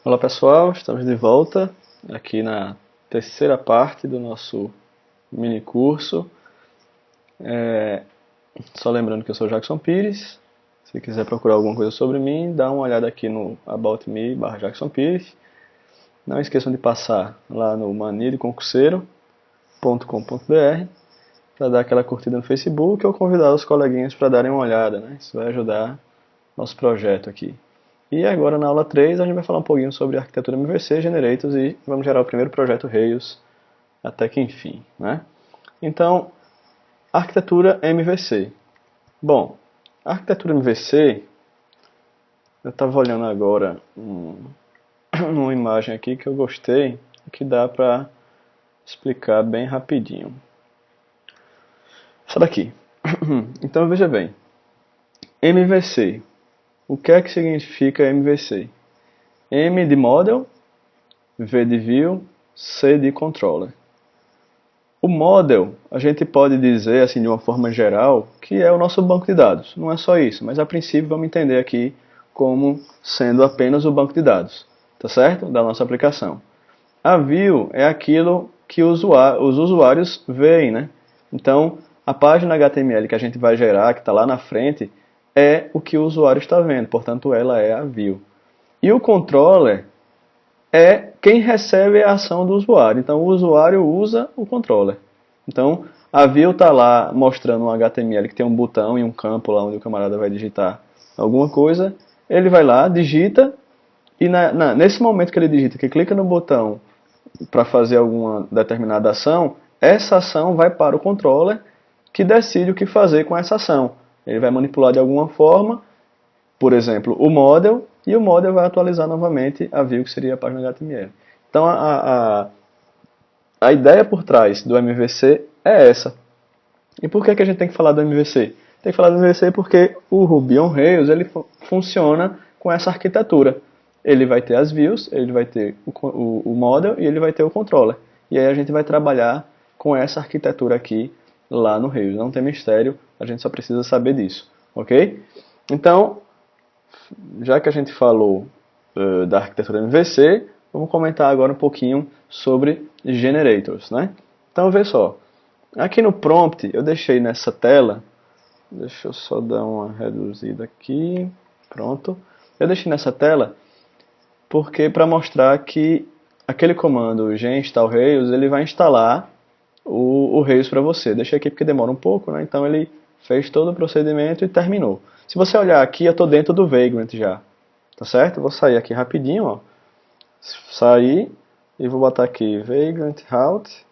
Olá pessoal, estamos de volta aqui na terceira parte do nosso mini curso. Só lembrando que eu sou Jackson Pires. Se quiser procurar alguma coisa sobre mim, dá uma olhada aqui no About Me/Jackson Pires. Não esqueçam de passar lá no maniadeconcurseiro.com.br para dar aquela curtida no Facebook ou convidar os coleguinhas para darem uma olhada, né? Isso vai ajudar nosso projeto aqui. E agora na aula 3 a gente vai falar um pouquinho sobre arquitetura MVC, Generators e vamos gerar o primeiro projeto Rails até que enfim, né? Então, arquitetura MVC. Bom, a arquitetura MVC, eu estava olhando agora uma imagem aqui que eu gostei e que dá para explicar bem rapidinho. Essa daqui. Então veja bem, MVC. O que é que significa MVC? M de Model, V de View, C de Controller. O Model, a gente pode dizer, assim, de uma forma geral, que é o nosso banco de dados. Não é só isso, mas a princípio vamos entender aqui como sendo apenas o banco de dados, tá certo? Da nossa aplicação. A View é aquilo que os usuários veem, né? Então, a página HTML que a gente vai gerar, que está lá na frente, é o que o usuário está vendo, portanto ela é a View. E o Controller é quem recebe a ação do usuário. Então o usuário usa o controller. Então a view está lá mostrando um HTML que tem um botão e um campo lá onde o camarada vai digitar alguma coisa. Ele vai lá, digita e nesse momento que ele digita, que clica no botão para fazer alguma determinada ação, essa ação vai para o controller que decide o que fazer com essa ação. Ele vai manipular de alguma forma, por exemplo, o model, e o model vai atualizar novamente a view, que seria a página HTML. Então, a ideia por trás do MVC é essa. E por que a gente tem que falar do MVC? Tem que falar do MVC porque o Ruby on Rails ele funciona com essa arquitetura. Ele vai ter as views, ele vai ter o model e ele vai ter o controller. E aí a gente vai trabalhar com essa arquitetura aqui lá no Rails. Não tem mistério, a gente só precisa saber disso. Ok? Então, já que a gente falou da arquitetura MVC, vamos comentar agora um pouquinho sobre generators, né? Então, vê só. Aqui no prompt, eu deixei nessa tela, deixa eu só dar uma reduzida aqui, pronto. Eu deixei nessa tela porque para mostrar que aquele comando g-install Rails, ele vai instalar o Rails para você. Deixei aqui porque demora um pouco, né? Então ele fez todo o procedimento e terminou. Se você olhar aqui, eu estou dentro do Vagrant já, tá certo? Vou sair aqui rapidinho, ó. Sair e vou botar aqui Vagrant Route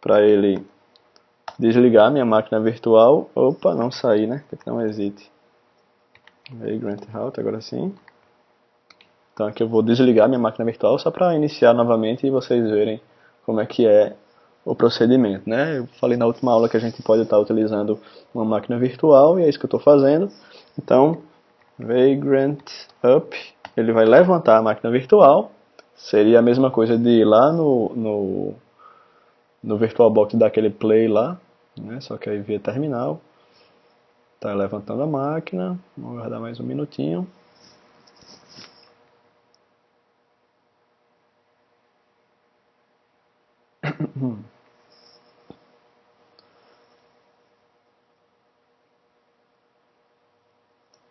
para ele desligar minha máquina virtual. Opa, não saí, né? Tem que dar um exit. Vagrant Route, agora sim. Então aqui eu vou desligar minha máquina virtual só para iniciar novamente e vocês verem como é que é o procedimento, né? Eu falei na última aula que a gente pode estar utilizando uma máquina virtual e é isso que eu estou fazendo. Então, Vagrant Up, ele vai levantar a máquina virtual. Seria a mesma coisa de ir lá no VirtualBox dar aquele play lá, né? Só que aí via terminal. Está levantando a máquina. Vamos aguardar mais um minutinho.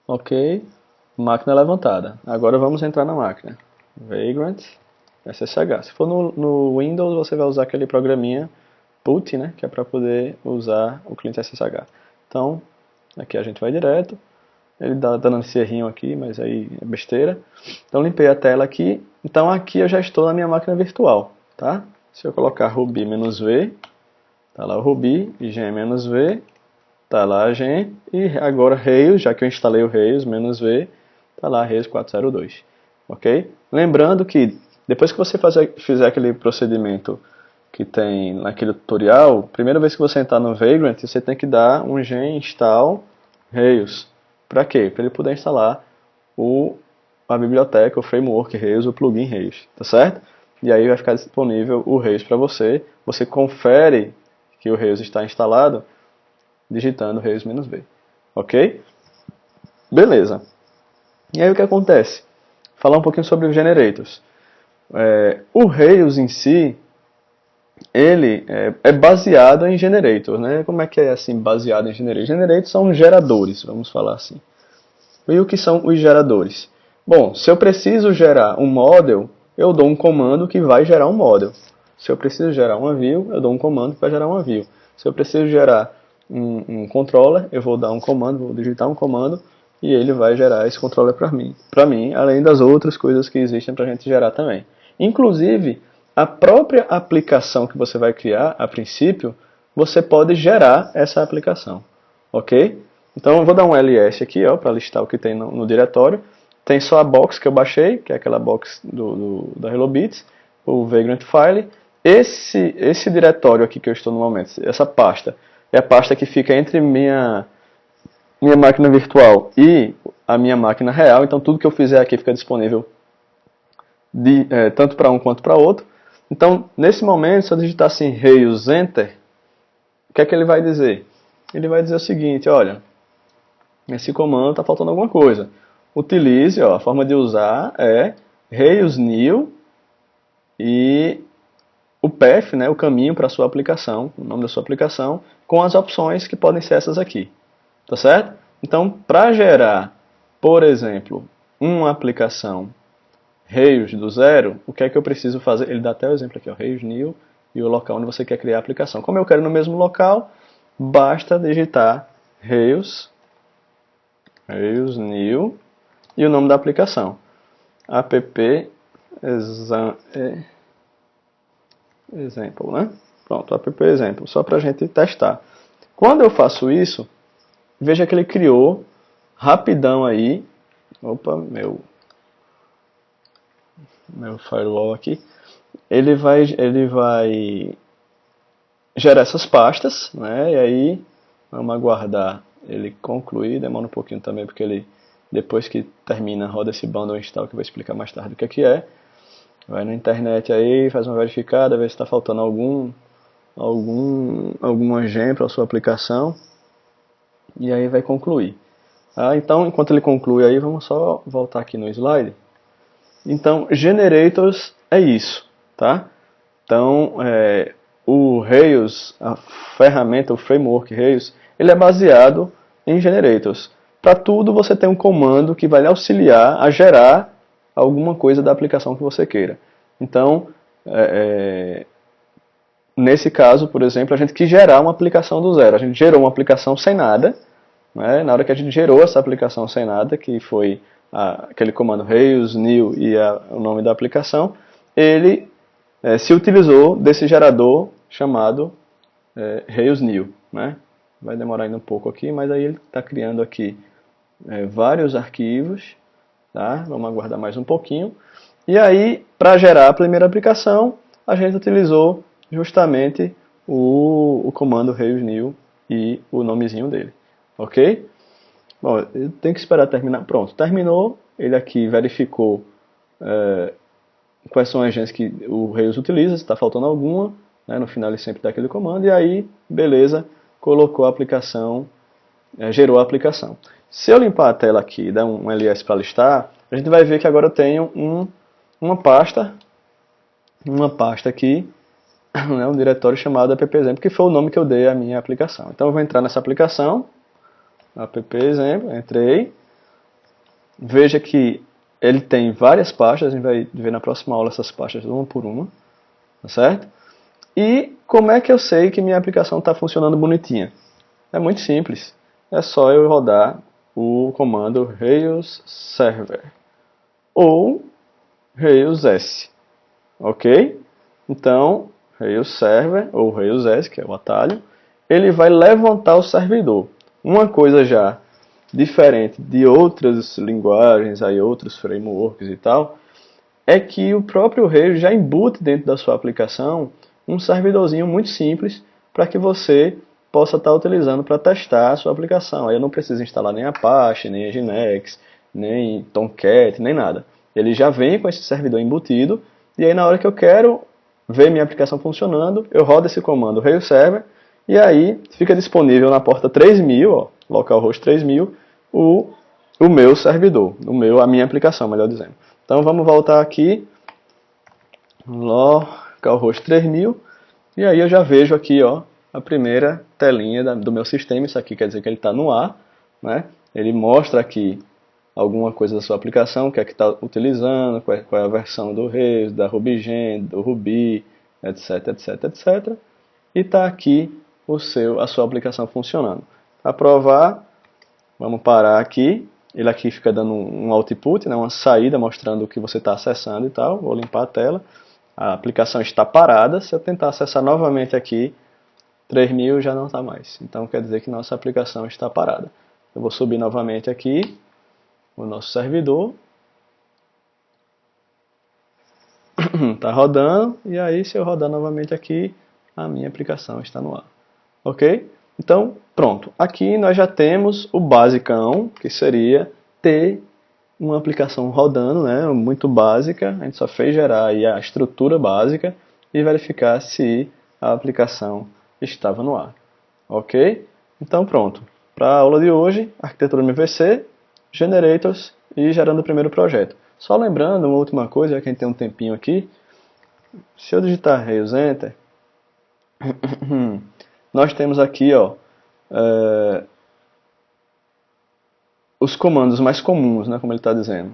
Ok, máquina levantada. Agora vamos entrar na máquina. Vagrant SSH. Se for no Windows, você vai usar aquele programinha put, né, que é para poder usar o cliente SSH. Então, aqui a gente vai direto. Ele dá dando esse errinho aqui, mas aí é besteira. Então, limpei a tela aqui. Então, aqui eu já estou na minha máquina virtual, tá? Se eu colocar ruby-v, tá lá o ruby, gen-v, tá lá a gen, e agora Rails, já que eu instalei o Rails, "-v", tá lá Rails 402, ok? Lembrando que depois que você fizer aquele procedimento que tem naquele tutorial, primeira vez que você entrar no Vagrant, você tem que dar um gen install Rails. Para quê? Para ele poder instalar a biblioteca, o framework Rails, o plugin Rails, tá certo? E aí vai ficar disponível o Rails para você. Você confere que o Rails está instalado digitando Rails-v. Ok? Beleza. E aí o que acontece? falar um pouquinho sobre os generators. O Rails em si, ele é baseado em generators, né? Como é que é assim, baseado em generators? Generators são geradores, vamos falar assim. E o que são os geradores? Bom, se eu preciso gerar um model, eu dou um comando que vai gerar um model. Se eu preciso gerar uma view, eu dou um comando que vai gerar uma view. Se eu preciso gerar um controller, eu vou dar um comando, vou digitar um comando e ele vai gerar esse controller para mim, além das outras coisas que existem para a gente gerar também. Inclusive, a própria aplicação que você vai criar, a princípio, você pode gerar essa aplicação, ok? Então eu vou dar um ls aqui para listar o que tem no diretório. Tem só a box que eu baixei, que é aquela box da HelloBits, o Vagrant File. Esse diretório aqui que eu estou no momento, essa pasta, é a pasta que fica entre minha máquina virtual e a minha máquina real. Então tudo que eu fizer aqui fica disponível tanto para um quanto para outro. Então, nesse momento, se eu digitar assim Rails Enter, o que é que ele vai dizer? Ele vai dizer o seguinte, olha, esse comando está faltando alguma coisa. Utilize, a forma de usar é Rails new e o path, né, o caminho para a sua aplicação, o nome da sua aplicação, com as opções que podem ser essas aqui. Tá certo? Então, para gerar, por exemplo, uma aplicação Rails do zero, o que é que eu preciso fazer? Ele dá até o exemplo aqui, Rails new e o local onde você quer criar a aplicação. Como eu quero no mesmo local, basta digitar Rails new e o nome da aplicação. App example, né? Pronto, app example, só para a gente testar. Quando eu faço isso, veja que ele criou rapidão aí. Opa, meu firewall aqui. Ele vai gerar essas pastas, né? E aí vamos aguardar ele concluir. Demora um pouquinho também, porque ele, depois que termina, roda esse bundle install, que eu vou explicar mais tarde o que é. Vai na internet aí, faz uma verificada, vê se está faltando algum gem para a sua aplicação. E aí vai concluir. Então, enquanto ele conclui aí, vamos só voltar aqui no slide. Então, generators é isso, tá? Então, o Rails, a ferramenta, o framework Rails, ele é baseado em generators. Para tudo você tem um comando que vai lhe auxiliar a gerar alguma coisa da aplicação que você queira. Então, nesse caso, por exemplo, a gente quis gerar uma aplicação do zero. A gente gerou uma aplicação sem nada, né? Na hora que a gente gerou essa aplicação sem nada, que foi aquele comando Rails new e o nome da aplicação, ele se utilizou desse gerador chamado Rails new, né? Vai demorar ainda um pouco aqui, mas aí ele está criando aqui vários arquivos, tá? Vamos aguardar mais um pouquinho. E aí, para gerar a primeira aplicação, a gente utilizou justamente o comando Rails new e o nomezinho dele, ok? Bom, eu tenho que esperar terminar. Pronto, terminou. Ele aqui verificou quais são as genes que o Rails utiliza, se está faltando alguma, né? No final ele sempre dá aquele comando, e aí, beleza, colocou a aplicação, gerou a aplicação. Se eu limpar a tela aqui e dar um ls para listar, a gente vai ver que agora eu tenho uma pasta aqui, né, um diretório chamado appexample, que foi o nome que eu dei à minha aplicação. Então eu vou entrar nessa aplicação, appexample, entrei, veja que ele tem várias pastas, a gente vai ver na próxima aula essas pastas uma por uma, tá certo? E como é que eu sei que minha aplicação está funcionando bonitinha? É muito simples, é só eu rodar o comando Rails Server ou Rails S, ok? Então, Rails Server ou Rails S, que é o atalho, ele vai levantar o servidor. Uma coisa já diferente de outras linguagens, aí outros frameworks e tal, é que o próprio Rails já embute dentro da sua aplicação um servidorzinho muito simples para que você possa estar utilizando para testar a sua aplicação. Aí eu não preciso instalar nem Apache, nem Nginx, nem Tomcat, nem nada. Ele já vem com esse servidor embutido, e aí na hora que eu quero ver minha aplicação funcionando, eu rodo esse comando Rails Server, e aí fica disponível na porta 3000, localhost 3000, o meu servidor, a minha aplicação, melhor dizendo. Então vamos voltar aqui, localhost 3000, e aí eu já vejo aqui, ó, a primeira telinha do meu sistema. Isso aqui quer dizer que ele está no ar, né? Ele mostra aqui alguma coisa da sua aplicação, o que é que está utilizando, qual é a versão do Rails, da RubyGen, do Ruby, etc, etc, etc. E está aqui a sua aplicação funcionando. Para provar, vamos parar aqui. Ele aqui fica dando um output, né, uma saída mostrando o que você está acessando e tal. Vou limpar a tela. A aplicação está parada. Se eu tentar acessar novamente aqui, 3000 já não está mais. Então quer dizer que nossa aplicação está parada. Eu vou subir novamente aqui o nosso servidor. Está rodando. E aí, se eu rodar novamente aqui, a minha aplicação está no ar. Ok? Então, pronto. Aqui nós já temos o basicão, que seria ter uma aplicação rodando, né, muito básica. A gente só fez gerar aí a estrutura básica e verificar se a aplicação estava no ar. Ok? Então, pronto. Para a aula de hoje, arquitetura MVC, generators e gerando o primeiro projeto. Só lembrando uma última coisa, já que a gente tem um tempinho aqui. Se eu digitar Rails Enter, nós temos aqui, ó, os comandos mais comuns, né, como ele está dizendo.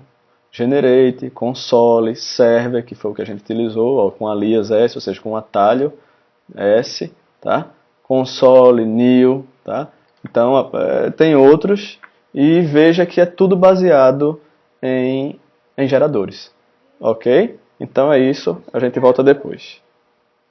Generate, console, server, que foi o que a gente utilizou, ó, com alias S, ou seja, com atalho S, tá? Console, new, tá? Então, tem outros, e veja que é tudo baseado em geradores. Ok? Então é isso, a gente volta depois.